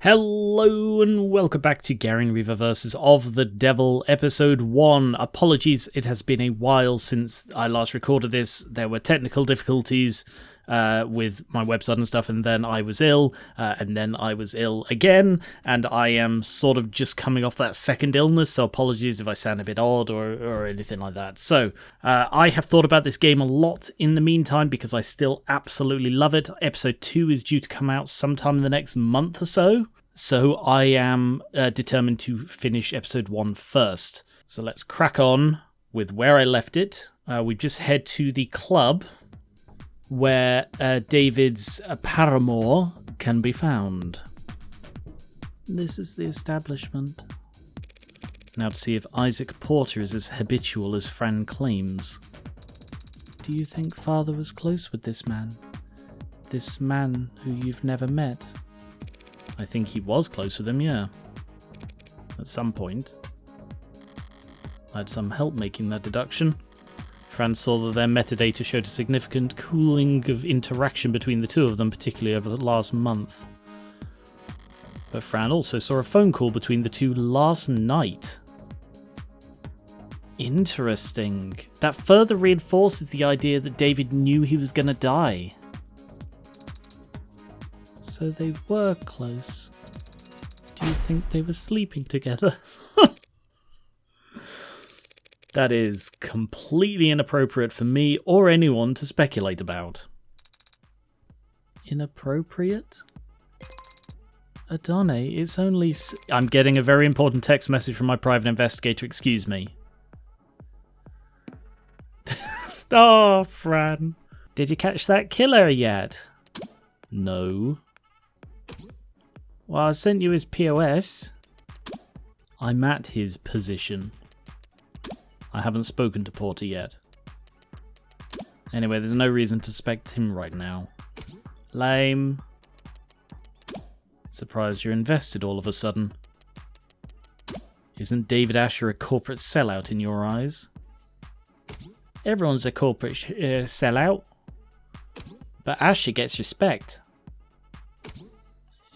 Hello and welcome back to Garen Reaver vs. of the Devil episode 1. Apologies, it has been a while since I last recorded this. There were technical difficulties with my website and stuff, and then I was ill, and then I was ill again, and I am sort of just coming off that second illness, so apologies if I sound a bit odd or anything like that. So, I have thought about this game a lot in the meantime because I still absolutely love it. Episode 2 is due to come out sometime in the next month or so. So I am determined to finish episode 1 first. So let's crack on with where I left it. We just head to the club where David's paramour can be found. This is the establishment. Now to see if Isaac Porter is as habitual as Fran claims. Do you think Father was close with this man? This man who you've never met? I think he was close with him, yeah. At some point. I had some help making that deduction. Fran saw that their metadata showed a significant cooling of interaction between the two of them, particularly over the last month. But Fran also saw a phone call between the two last night. Interesting. That further reinforces the idea that David knew he was going to die. So they were close. Do you think they were sleeping together? That is completely inappropriate for me or anyone to speculate about. Inappropriate? Adone, it's only... I'm getting a very important text message from my private investigator, excuse me. Oh, Fran. Did you catch that killer yet? No. Well, I sent you his POS. I'm at his position. I haven't spoken to Porter yet. Anyway, there's no reason to suspect him right now. Lame. Surprised you're invested all of a sudden. Isn't David Asher a corporate sellout in your eyes? Everyone's a corporate sellout. But Asher gets respect.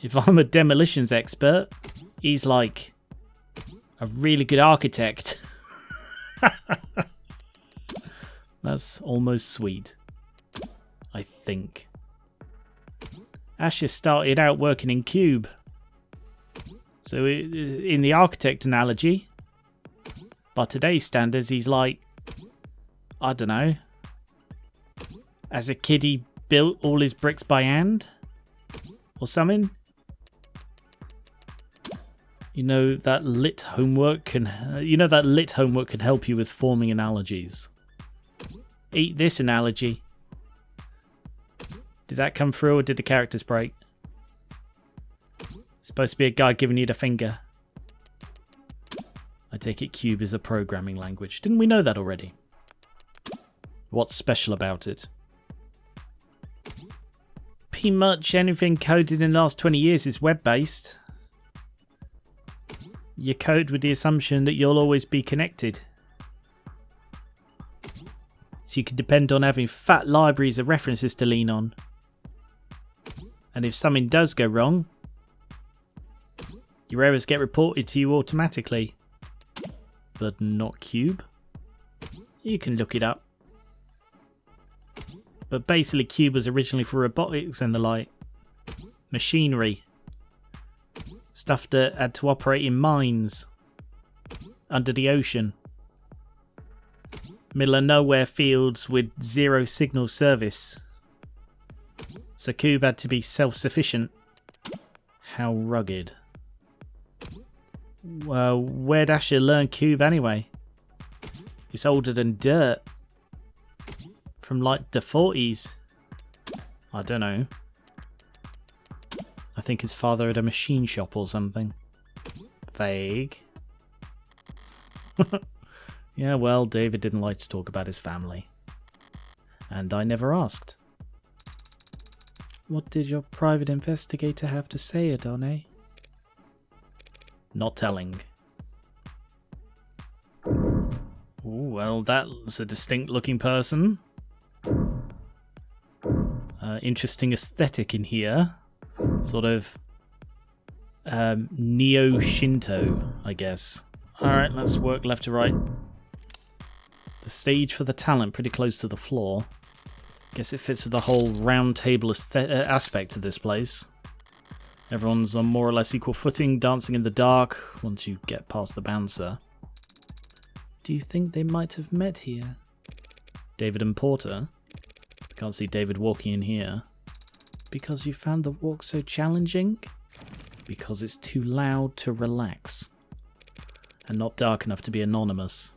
If I'm a demolitions expert, he's like a really good architect. That's almost sweet, I think. Asher started out working in Cube. So in the architect analogy, by today's standards, he's like, I don't know. As a kid, he built all his bricks by hand or something. You know that lit homework can help you with forming analogies. Eat this analogy. Did that come through or did the characters break? It's supposed to be a guy giving you the finger. I take it Cube is a programming language. Didn't we know that already? What's special about it? Pretty much anything coded in the last 20 years is web-based. You code with the assumption that you'll always be connected. So you can depend on having fat libraries of references to lean on. And if something does go wrong, your errors get reported to you automatically. But not Cube. You can look it up. But basically Cube was originally for robotics and the like. Machinery. Stuff that had to operate in mines. Under the ocean. Middle of nowhere fields with zero signal service. So Cube had to be self-sufficient. How rugged. Well, where'd Asher learn Cube anyway? It's older than dirt. From like the 40s. I don't know. I think his father had a machine shop or something. Vague. Yeah, well, David didn't like to talk about his family. And I never asked. What did your private investigator have to say, Adone? Not telling. Ooh, well, that's a distinct looking person. Interesting aesthetic in here. Sort of Neo-Shinto, I guess. Alright, let's work left to right. The stage for the talent pretty close to the floor. Guess it fits with the whole round table aspect to this place. Everyone's on more or less equal footing, dancing in the dark once you get past the bouncer. Do you think they might have met here? David and Porter? Can't see David walking in here. Because you found the walk so challenging? Because it's too loud to relax. And not dark enough to be anonymous.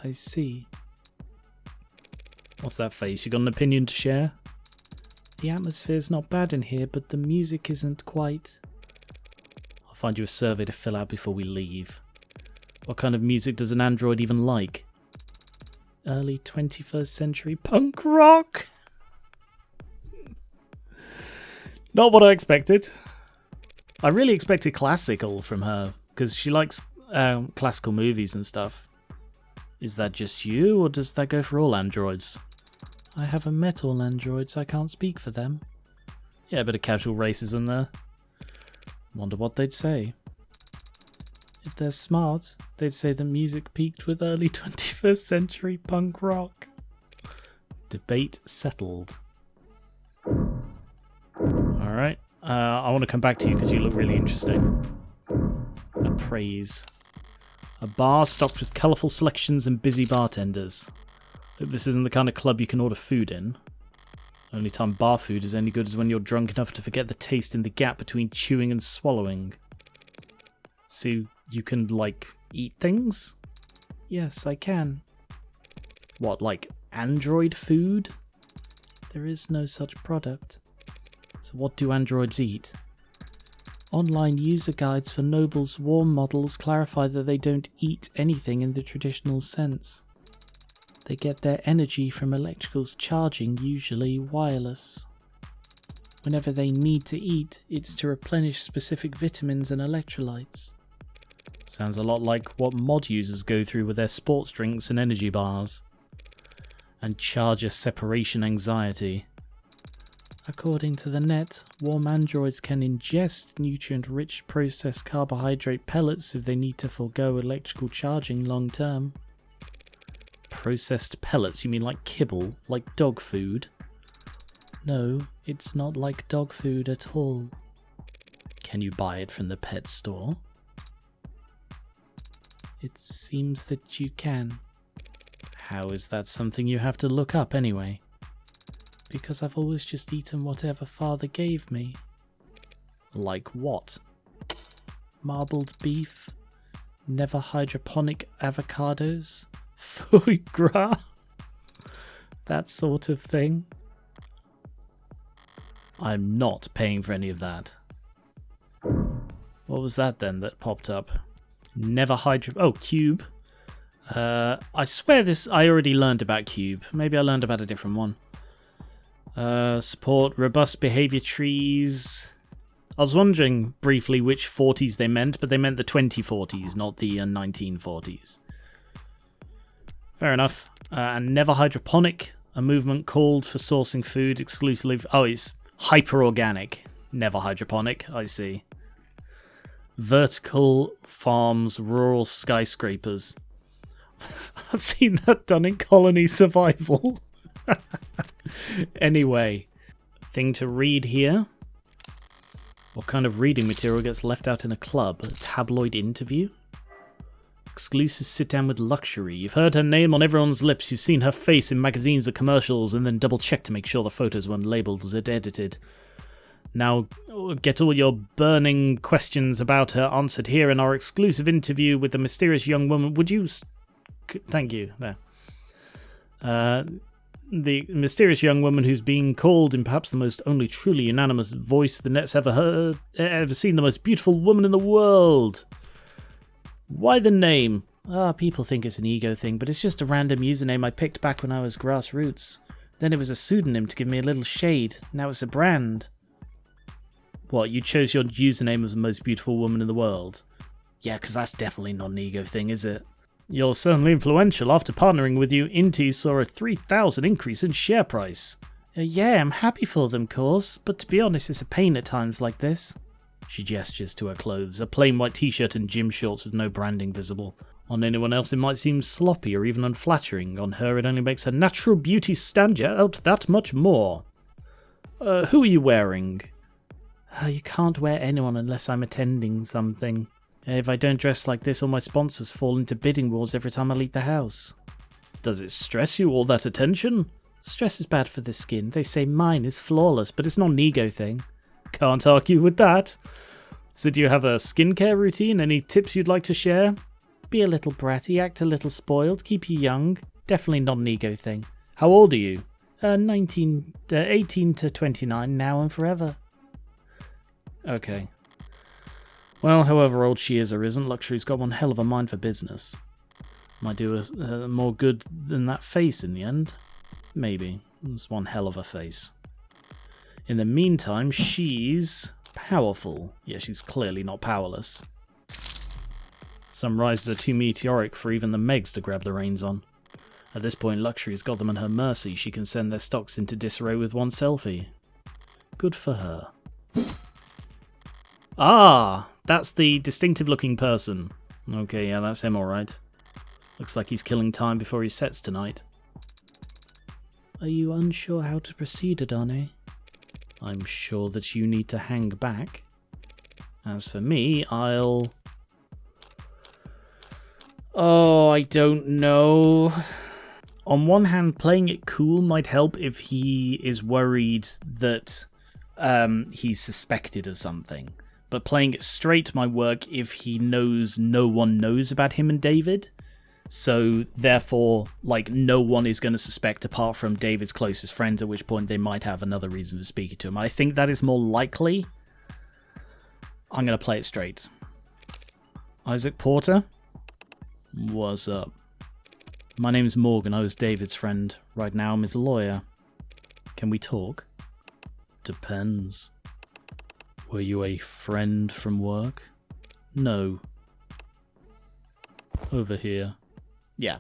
I see. What's that face? You got an opinion to share? The atmosphere's not bad in here, but the music isn't quite... I'll find you a survey to fill out before we leave. What kind of music does an android even like? Early 21st century punk rock? Not what I expected. I really expected classical from her, because she likes classical movies and stuff. Is that just you, or does that go for all androids? I haven't met all androids, I can't speak for them. Yeah, a bit of casual racism there. Wonder what they'd say. If they're smart, they'd say the music peaked with early 21st century punk rock. Debate settled. Alright, I want to come back to you because you look really interesting. Appraise. A bar stocked with colourful selections and busy bartenders. Hope this isn't the kind of club you can order food in. Only time bar food is any good is when you're drunk enough to forget the taste in the gap between chewing and swallowing. So you can, like, eat things? Yes, I can. What, like android food? There is no such product. So what do androids eat? Online user guides for Noble's warm models clarify that they don't eat anything in the traditional sense. They get their energy from electricals charging, usually wireless. Whenever they need to eat, it's to replenish specific vitamins and electrolytes. Sounds a lot like what mod users go through with their sports drinks and energy bars. And charger separation anxiety. According to the net, warm androids can ingest nutrient-rich processed carbohydrate pellets if they need to forego electrical charging long term. Processed pellets? You mean like kibble? Like dog food? No, it's not like dog food at all. Can you buy it from the pet store? It seems that you can. How is that something you have to look up anyway? Because I've always just eaten whatever father gave me. Like what? Marbled beef? Never hydroponic avocados? Foie gras? That sort of thing. I'm not paying for any of that. What was that then that popped up? Never Oh, Cube. I swear I already learned about Cube. Maybe I learned about a different one. Support robust behavior trees. I was wondering briefly which 40s they meant, but they meant the 2040s, not the 1940s. Fair enough. And Never Hydroponic, a movement called for sourcing food exclusively... Oh, it's hyper-organic. Never Hydroponic, I see. Vertical farms, rural skyscrapers. I've seen that done in Colony Survival. Anyway, thing to read here. What kind of reading material gets left out in a club? A tabloid interview? Exclusive sit down with luxury. You've heard her name on everyone's lips. You've seen her face in magazines or commercials and then double check to make sure the photos weren't labelled as edited. Now, get all your burning questions about her answered here in our exclusive interview with the mysterious young woman. Would you... Thank you. There. The mysterious young woman who's being called in perhaps the most only truly unanimous voice the net's ever seen, the most beautiful woman in the world. Why the name? People think it's an ego thing, but it's just a random username I picked back when I was grassroots. Then it was a pseudonym to give me a little shade. Now it's a brand. What, you chose your username as the most beautiful woman in the world? Yeah, because that's definitely not an ego thing, is it? You're certainly influential. After partnering with you, Inti saw a 3,000 increase in share price. Yeah, I'm happy for them, course, but to be honest, it's a pain at times like this. She gestures to her clothes, a plain white t-shirt and gym shorts with no branding visible. On anyone else it might seem sloppy or even unflattering. On her it only makes her natural beauty stand out that much more. Who are you wearing? You can't wear anyone unless I'm attending something. If I don't dress like this, all my sponsors fall into bidding wars every time I leave the house. Does it stress you, all that attention? Stress is bad for the skin. They say mine is flawless, but it's not an ego thing. Can't argue with that. So do you have a skincare routine? Any tips you'd like to share? Be a little bratty, act a little spoiled, keep you young. Definitely not an ego thing. How old are you? 18 to 29, now and forever. Okay. Well, however old she is or isn't, Luxury's got one hell of a mind for business. Might do more good than that face in the end. Maybe. It's one hell of a face. In the meantime, she's powerful. Yeah, she's clearly not powerless. Some rises are too meteoric for even the Megs to grab the reins on. At this point, Luxury's got them at her mercy. She can send their stocks into disarray with one selfie. Good for her. Ah! That's the distinctive-looking person. Okay, yeah, that's him alright. Looks like he's killing time before he sets tonight. Are you unsure how to proceed, Adane? I'm sure that you need to hang back. As for me, I'll... Oh, I don't know. On one hand, playing it cool might help if he is worried that he's suspected of something. But playing it straight might work if he knows no one knows about him and David. So, therefore, like, no one is going to suspect apart from David's closest friends, at which point they might have another reason for speaking to him. I think that is more likely. I'm going to play it straight. Isaac Porter? What's up? My name's Morgan. I was David's friend. Right now I'm his lawyer. Can we talk? Depends. Were you a friend from work? No. Over here. Yeah.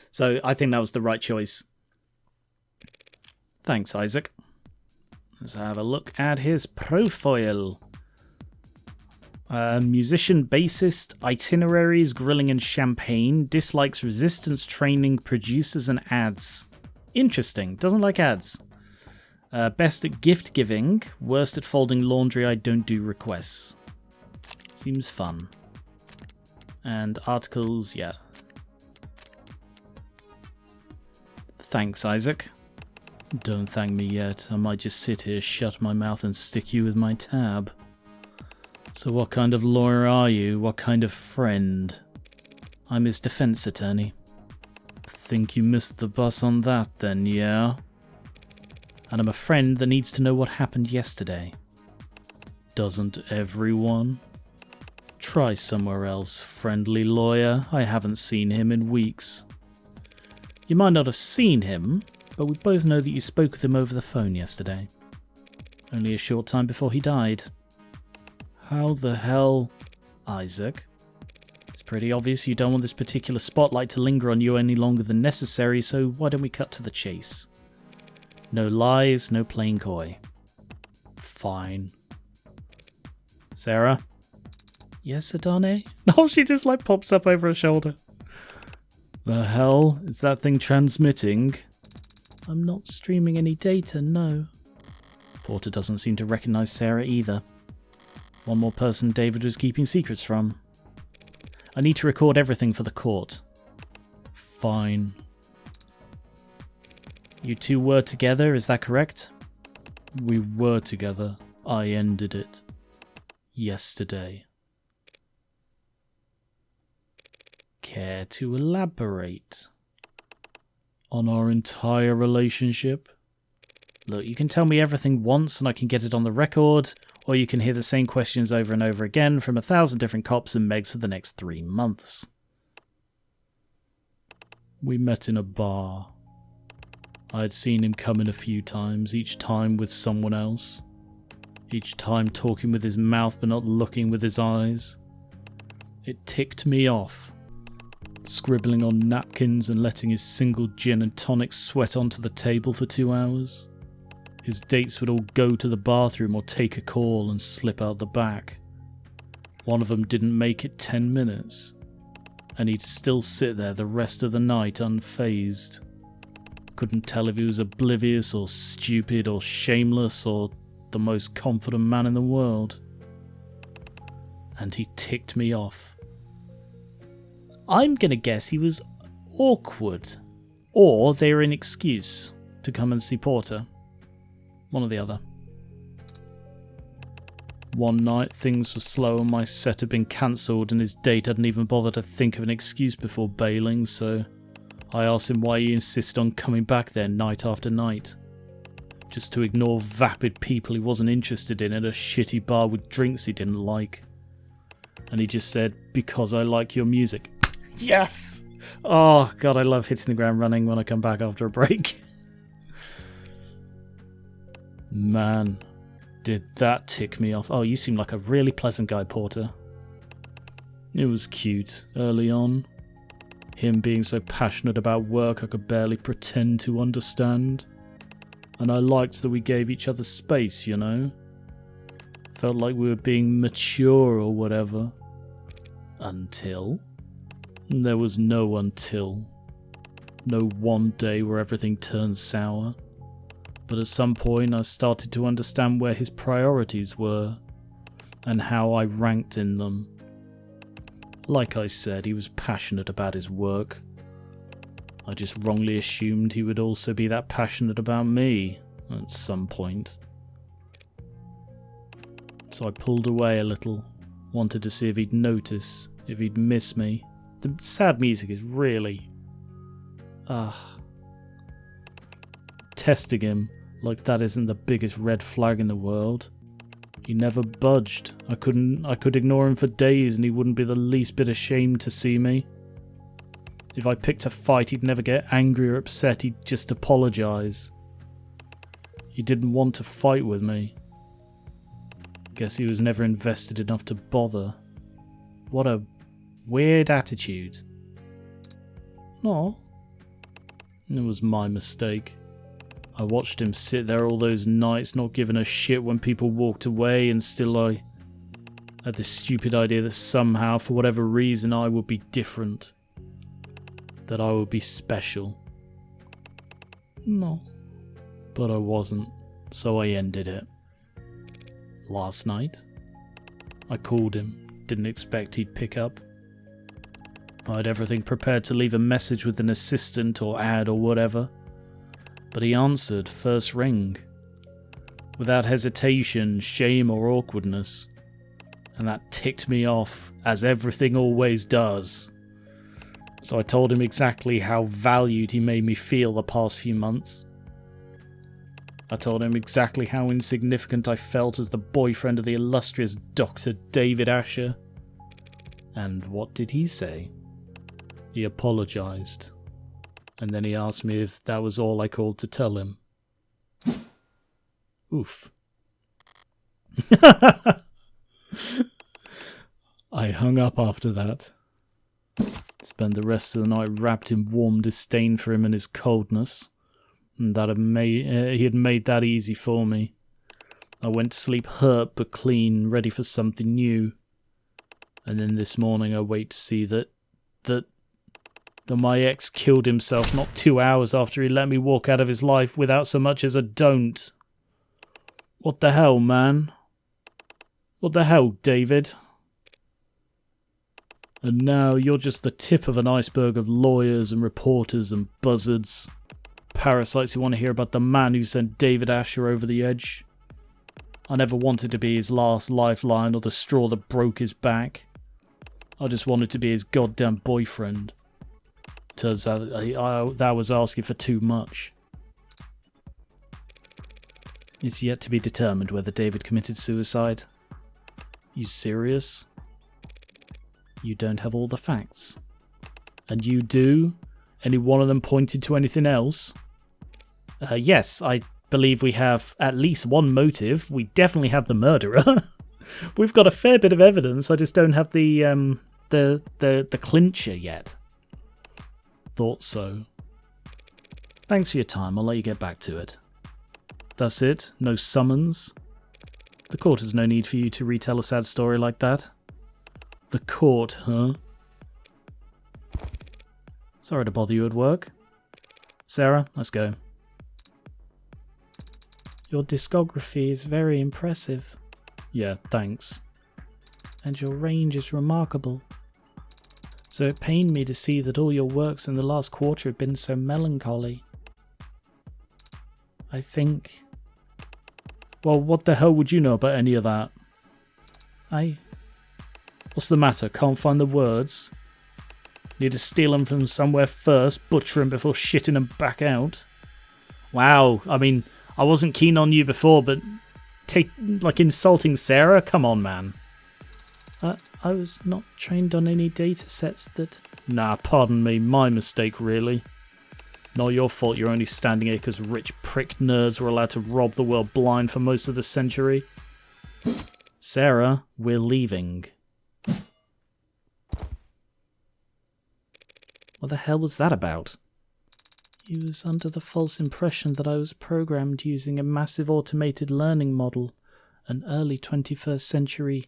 So I think that was the right choice. Thanks, Isaac. Let's have a look at his profile. Musician, bassist, itineraries, grilling and champagne, dislikes resistance training, producers and ads. Interesting. Doesn't like ads. Best at gift giving, worst at folding laundry, I don't do requests. Seems fun. And articles, yeah. Thanks, Isaac. Don't thank me yet. I might just sit here, shut my mouth and stick you with my tab. So what kind of lawyer are you? What kind of friend? I'm his defense attorney. Think you missed the bus on that then, yeah? And I'm a friend that needs to know what happened yesterday. Doesn't everyone? Try somewhere else, friendly lawyer. I haven't seen him in weeks. You might not have seen him, but we both know that you spoke with him over the phone yesterday. Only a short time before he died. How the hell... Isaac? It's pretty obvious you don't want this particular spotlight to linger on you any longer than necessary, so why don't we cut to the chase? No lies, no playing coy. Fine. Serra? Yes, Adane? No, she just like pops up over her shoulder. The hell? Is that thing transmitting? I'm not streaming any data, no. Porter doesn't seem to recognize Serra either. One more person David was keeping secrets from. I need to record everything for the court. Fine. You two were together, is that correct? We were together. I ended it. Yesterday. Care to elaborate? On our entire relationship? Look, you can tell me everything once and I can get it on the record, or you can hear the same questions over and over again from 1,000 different cops and Megs for the next 3 months. We met in a bar. I had seen him come in a few times, each time with someone else. Each time talking with his mouth but not looking with his eyes. It ticked me off. Scribbling on napkins and letting his single gin and tonic sweat onto the table for 2 hours. His dates would all go to the bathroom or take a call and slip out the back. One of them didn't make it 10 minutes, and he'd still sit there the rest of the night unfazed. Couldn't tell if he was oblivious or stupid or shameless or the most confident man in the world. And he ticked me off. I'm gonna guess he was awkward, or they were an excuse to come and see Porter. One or the other. One night things were slow and my set had been cancelled and his date hadn't even bothered to think of an excuse before bailing, so I asked him why he insisted on coming back there night after night. Just to ignore vapid people he wasn't interested in at a shitty bar with drinks he didn't like. And he just said, because I like your music. Yes! Oh god, I love hitting the ground running when I come back after a break. Man, did that tick me off. Oh, you seem like a really pleasant guy, Porter. It was cute early on. Him being so passionate about work I could barely pretend to understand. And I liked that we gave each other space, you know? Felt like we were being mature or whatever. Until... There was no until. No one day where everything turned sour. But at some point I started to understand where his priorities were, and how I ranked in them. Like I said, he was passionate about his work. I just wrongly assumed he would also be that passionate about me, at some point. So I pulled away a little, wanted to see if he'd notice, if he'd miss me. The sad music is really... Testing him like that isn't the biggest red flag in the world. He never budged. I could ignore him for days and he wouldn't be the least bit ashamed to see me. If I picked a fight, he'd never get angry or upset, he'd just apologise. He didn't want to fight with me. Guess he was never invested enough to bother. What a weird attitude. No. It was my mistake. I watched him sit there all those nights not giving a shit when people walked away, and still I had this stupid idea that somehow, for whatever reason, I would be different. That I would be special. No. But I wasn't, so I ended it. Last night, I called him, didn't expect he'd pick up. I had everything prepared to leave a message with an assistant or ad or whatever, but he answered first ring, without hesitation, shame or awkwardness, and that ticked me off, as everything always does. So I told him exactly how valued he made me feel the past few months. I told him exactly how insignificant I felt as the boyfriend of the illustrious Dr. David Asher. And what did he say? He apologised. And then he asked me if that was all I called to tell him. Oof. I hung up after that. Spent the rest of the night wrapped in warm disdain for him and his coldness. And that he had made that easy for me. I went to sleep hurt but clean, ready for something new. And then this morning I wait to see that my ex killed himself not 2 hours after he let me walk out of his life without so much as a don't. What the hell, man? What the hell, David? And now you're just the tip of an iceberg of lawyers and reporters and buzzards. Parasites who want to hear about the man who sent David Asher over the edge. I never wanted to be his last lifeline or the straw that broke his back. I just wanted to be his goddamn boyfriend. Turns out that was asking for too much. It's yet to be determined whether David committed suicide. You serious? You don't have all the facts. And you do? Any one of them pointed to anything else? Yes, I believe we have at least one motive. We definitely have the murderer. We've got a fair bit of evidence. I just don't have the clincher yet. Thought so. Thanks for your time. I'll let you get back to it. That's it? No summons? The court has no need for you to retell a sad story like that. The court, huh? Sorry to bother you at work. Sarah, let's go. Your discography is very impressive. Yeah, thanks. And your range is remarkable. So it pained me to see that all your works in the last quarter have been so melancholy. I think... Well, what the hell would you know about any of that? What's the matter? Can't find the words? Need to steal them from somewhere first, butcher them before shitting them back out? Wow, I mean, I wasn't keen on you before, but insulting Serra? Come on, man. I was not trained on any data sets that... Nah, pardon me, my mistake, really. Not your fault, you're only standing here because rich prick nerds were allowed to rob the world blind for most of the century. Serra, we're leaving. What the hell was that about? He was under the false impression that I was programmed using a massive automated learning model, an early 21st century...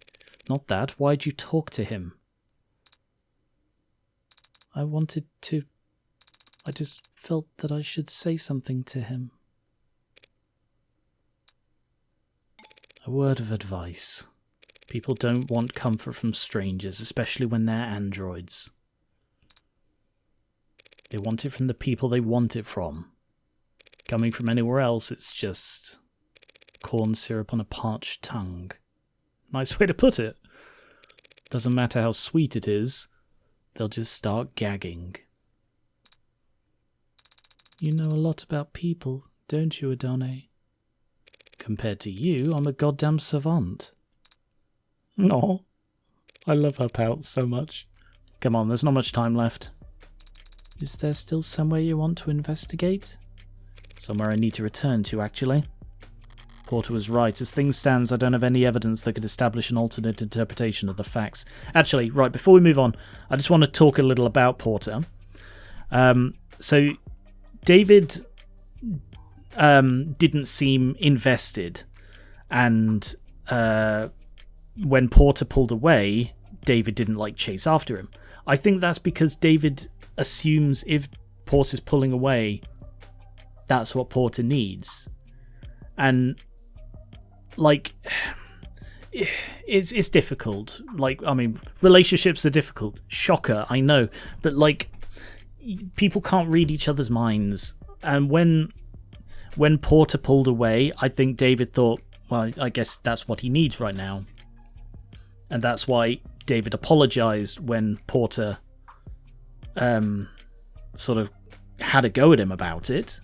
Not that, why'd you talk to him? I just felt that I should say something to him. A word of advice. People don't want comfort from strangers, especially when they're androids. They want it from the people they want it from. Coming from anywhere else, it's just corn syrup on a parched tongue. Nice way to put it. Doesn't matter how sweet it is, they'll just start gagging. You know a lot about people, don't you, Adone? Compared to you, I'm a goddamn savant. No, I love her pout so much. Come on, there's not much time left. Is there still somewhere you want to investigate? Somewhere I need to return to, actually. Porter was right. As things stand, I don't have any evidence that could establish an alternate interpretation of the facts. Actually, right, before we move on, I just want to talk a little about Porter. So, David didn't seem invested, and when Porter pulled away, David didn't, chase after him. I think that's because David assumes if Porter's pulling away, that's what Porter needs. And... it's difficult. Relationships are difficult. Shocker, I know. But, people can't read each other's minds. And when Porter pulled away, I think David thought, well, I guess that's what he needs right now. And that's why David apologized when Porter sort of had a go at him about it.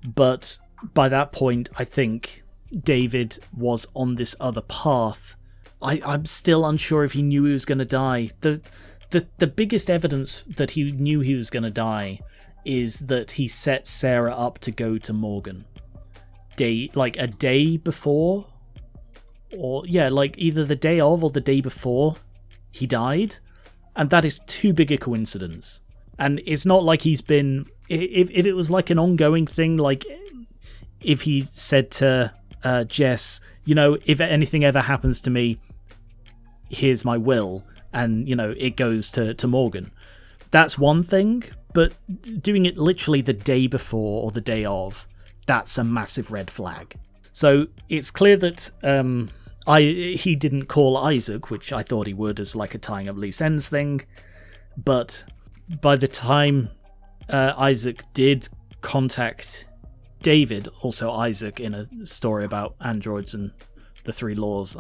But by that point, I think David was on this other path. I'm still unsure if he knew he was going to die. The biggest evidence that he knew he was going to die is that he set Serra up to go to Morgan. A day before, or either the day of or the day before he died, and that is too big a coincidence. And it's not like he's been... If it was an ongoing thing, if he said to Jess, if anything ever happens to me, here's my will, and, it goes to Morgan. That's one thing, but doing it literally the day before or the day of, that's a massive red flag. So it's clear that he didn't call Isaac, which I thought he would as a tying up loose ends thing, but by the time Isaac did contact David, also Isaac, in a story about androids and the three laws.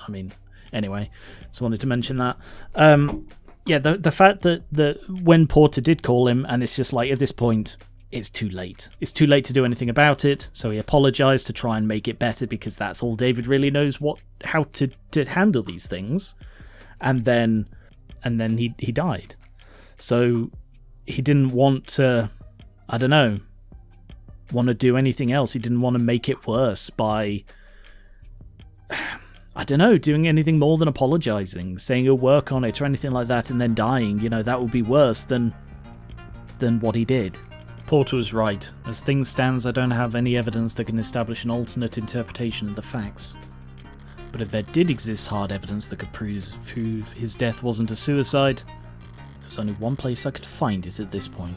Anyway, just wanted to mention that. The fact that when Porter did call him, and it's just at this point, it's too late. It's too late to do anything about it, so he apologized to try and make it better, because that's all David really knows, how to handle these things. And then he died. So he didn't want to, want to do anything else. He didn't want to make it worse by, doing anything more than apologizing, saying he'll work on it or anything like that, and then dying. That would be worse than what he did. Porter was right. As things stand, I don't have any evidence that can establish an alternate interpretation of the facts. But if there did exist hard evidence that could prove his death wasn't a suicide, there was only one place I could find it at this point.